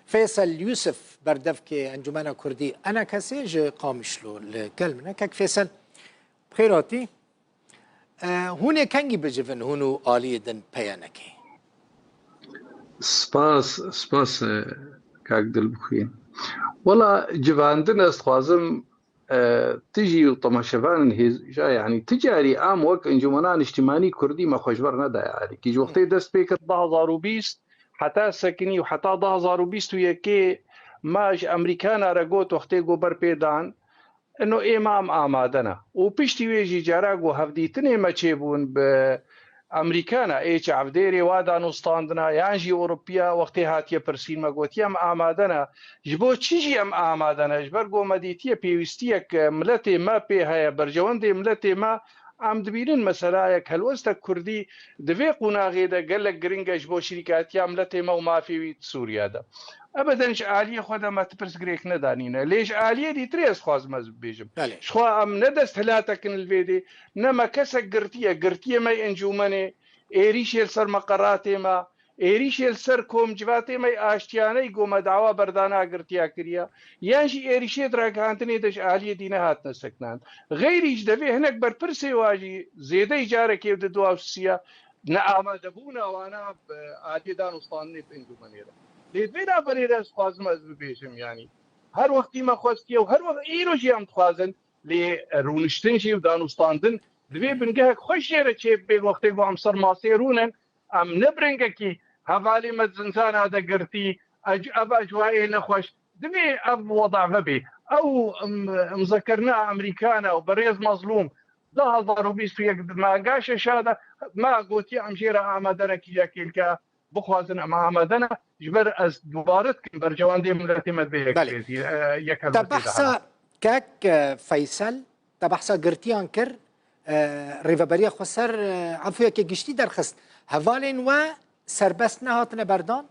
فيصل يوسف بردفكي انجمن كردي انا كسيج قامشلو الكلمه كك فيصل بخيراتي هوني كانجي بجفن هونو آليدن بيانكي سپاس کاک دلبخوین والله جواندن استخوازم تجي وطماشفان هي يعني تجاري عام وك انجمنان اجتماعي كردي ما خوشبر ندا يعني كي وقتي دست بيك 2020 حتى سكني وحتى 2020 يكي ماج امريكان رجوت وقتي جوبر بيدان انه امام آمادنا وبيشتي ويجي جاراغو هفديتني ما تشيبون ب امريكانا ايش عبديري وادا نستاندنا يانجي اوروبيا وقتي هاتيه برسين ما قوت يم آمادنا جبو تشيجي ام آمادنا جبرغو مديتيه بيوستيك ملتي ما بي هيا برجوندي ملتي ما عم دبيرين مثلا يك هلوستا كردي دفي قناغي دا قال لك جرينجا جبو شركات يا ملتي ما وما في سوريا دا ابدا آلية خدا ما تبرس جريك ندانينا ليش آلية دي تريس خواز مز بيجم شخوا ام ندست هلاتك الفيدي نما كسك قرتيه ما انجومني ايريشيل سر مقراتي ما ايريشيل سر كوم جواتي ما اشتياني قوم دعوا بردانا قرتيا كريا يانجي ايريشيل دراكانتني دش آلية دينا هات نسكنان غير يجدبي هناك بربرسي واجي زيدي جارك يبدو دواسيا نعم دبونا وانا آلية دان وصاني بانجومني ليدوينا بريرس خواز مز بيجم يعني هر وقتی ما خواستی و هر وقت ایرو جیم خوازن لی رونشتن جی و دانستاندن دوی بنگه خوش جره چه به وقتی با امسر ماسی رونن ام نبرنگه کی حوالی مزنزان هذا قرتي اب اجوائي نخوش دوی اب وضع فبي او مذكرنا امريكانا وبريز مظلوم ده ضربوا بيس ما قاش شاده ما قلتي ام جيره امدنا كي كيلكا بخوازن امدنا جبر از دوبارت برجوان دي ملتي مدبيك يك تبحث كاك فيصل تبحث قرتيان كر ريفابريا خسر عفوا كي جشتي درخست هفالين و سربس نهاتنا بردان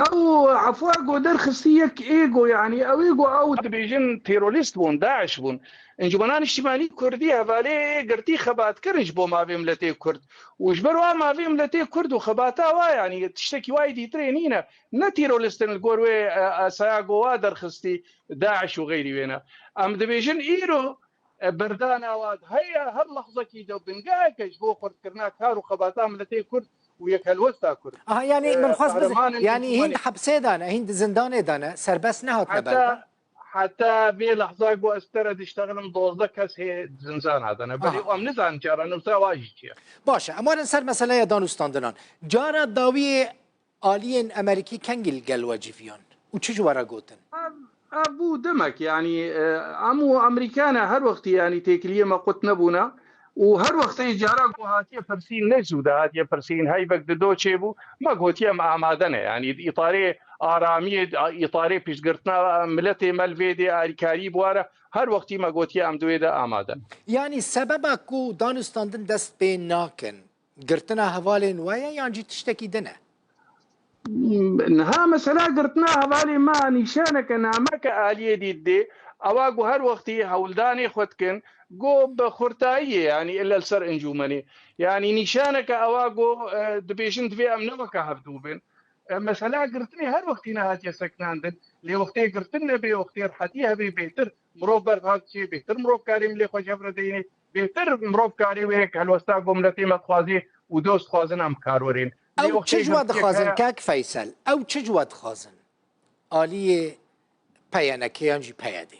او عفوا جو درخستيك ايجو يعني او ايجو او تبيجن تيروريست بون داعش بون انجمنان اجتماعي كردي هفالي قرتي خبات كرج بو ما في ملتي كرد وجبروا ما في ملتي كرد وخباتا وا يعني تشتكي وايد ترينينا نا تيروريستن الجوروي اساغو درخستي داعش وغيري وينا ام دبيجن ايرو بردانا واد هيا هر لحظه كي دو بنقاك جبو خرد كرناك هارو خباتا ملتي كرد ويك الوستا كرد يعني من خاص يعني هند حبسه دانا هند زندان دانا سربس نهات حتى في لحظه جو استرد اشتغل دوزده كاس هي زنزان هذا انا بلي ام نزان جارا نوسا واجي باشا اما نسر مساله دانستاندنان جارا داوی آلين امريكي كنجل جلوجيفيان وتشج ورا جوتن ابو دمك يعني امو امريكانا هر وقت يعني تكليه ما قلت نبونا وهر وقت جارا هاتيه فرسين نزوده هاتيه فرسين هاي بك دو تشيبو ما قوتيه مع مادنه يعني اطاري آرامی اطاره پیش گرتنا ملت ملویدی آریکاری بواره هر وقتی ما گوتی ام دویده آماده یعنی سبب کو دانستاندن دست به ناکن گرتنا حوالی نوایا یعنی جی تشتکی دنه نها مثلا گرتنا حوالی ما نشانك نامك آلیه دیده اواگو هر وقتی هولدانی خودکن گو بخورتایی يعني الا السر انجومني يعني نشانك اواگو دبيشن دبي ام نوكا هفدوبن مثلا قرتني هر وقت نهات يسكناندن لي وقتي قرتنا بي وقتي رحتيها بي بيتر مروف برهات شي بيتر مروف كاريم لي خوش افرديني بيتر مروف كاري ويك هالوستا قملتي متخوازي ودوست خوازن ام كارورين او تشجواد خازن كاك فيصل او تشجواد خازن آلية بيانكي ينجي بيادي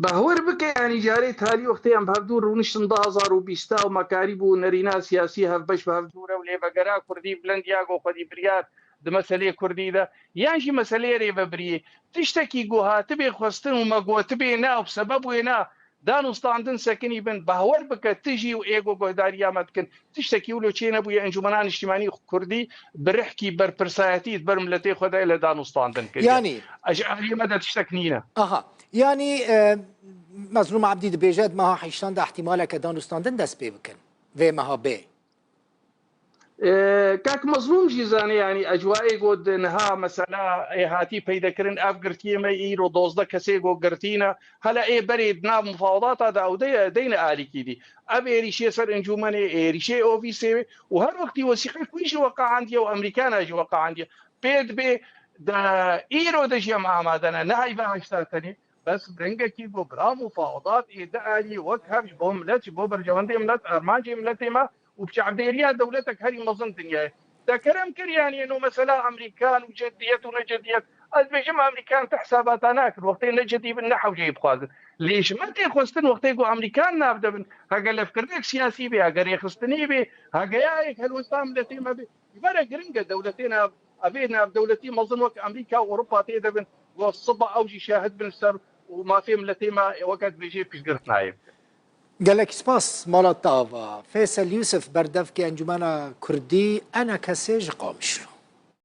بهور بك يعني جاري تالي وقتي ام بهدور ونشتن 2020 وما كاريبو نرينا سياسيها بش بهدوره ولي بقرا كردي بلندياغو خدي بريار د مسئله كردي ده يعني مسئله ريبري تشتكي جوها تبي خستن وما جو تبي نا بسبب وينا دانستاندن سكني بن بهور بك تجي وايجو جوداريا متكن تشتكي ولو تشينا بو انجمنان اجتماعي كردي برحكي بربرسايتي برملتي خدا الى دانستاندن يعني اجعلي مدى تشتكنينا يعني مظلوم عبدي دبيجاد ما حيشتان ده احتمالك دانستاندن دست بي بكن في ما بي كاك مظلوم جيزاني يعني اجوائي قد نها مثلا هاتي بيدا كرن افغرتي ما ايرو دوزدا كسي قو قرتينا هلا اي بريد ناب مفاوضات هذا او دينا الي كيدي ابي ريشي سر انجومني ريشي او في سي وهر وقت وثيقه كويش وقع عندي وامريكان اجي وقع عندي بيد بي دا ايرو دا جماعه ما دنا نهاي باشتاتني بس برنجا كيبو برا مفاوضات اذا الي وكها بوم لا بو برجواندي ملت ارمانجي ملتي وبشعب ديريا دولتك هذه مظن دنيا ده كلام كرياني انه مثلا امريكان وجديت ونجديت بيجمع امريكان حسابات هناك الوقتين نجدي بالنحو جايب خازن ليش ما تيخوستن وقت يقول امريكان نابدا من هاجا لفكرك سياسي بي هاجا يخستني بي هاجا ياك هالوسام التي ما بي يبقى جرينجا دولتين ابينا دولتين مظن وقت امريكا واوروبا تيدا والصبا اوجي شاهد بالسر وما في ملتي ما وقت بيجي في قرتنا قالك سباس مالا تافا فيصل يوسف بردفكي انجمانا كردي انا كسيج قامشلو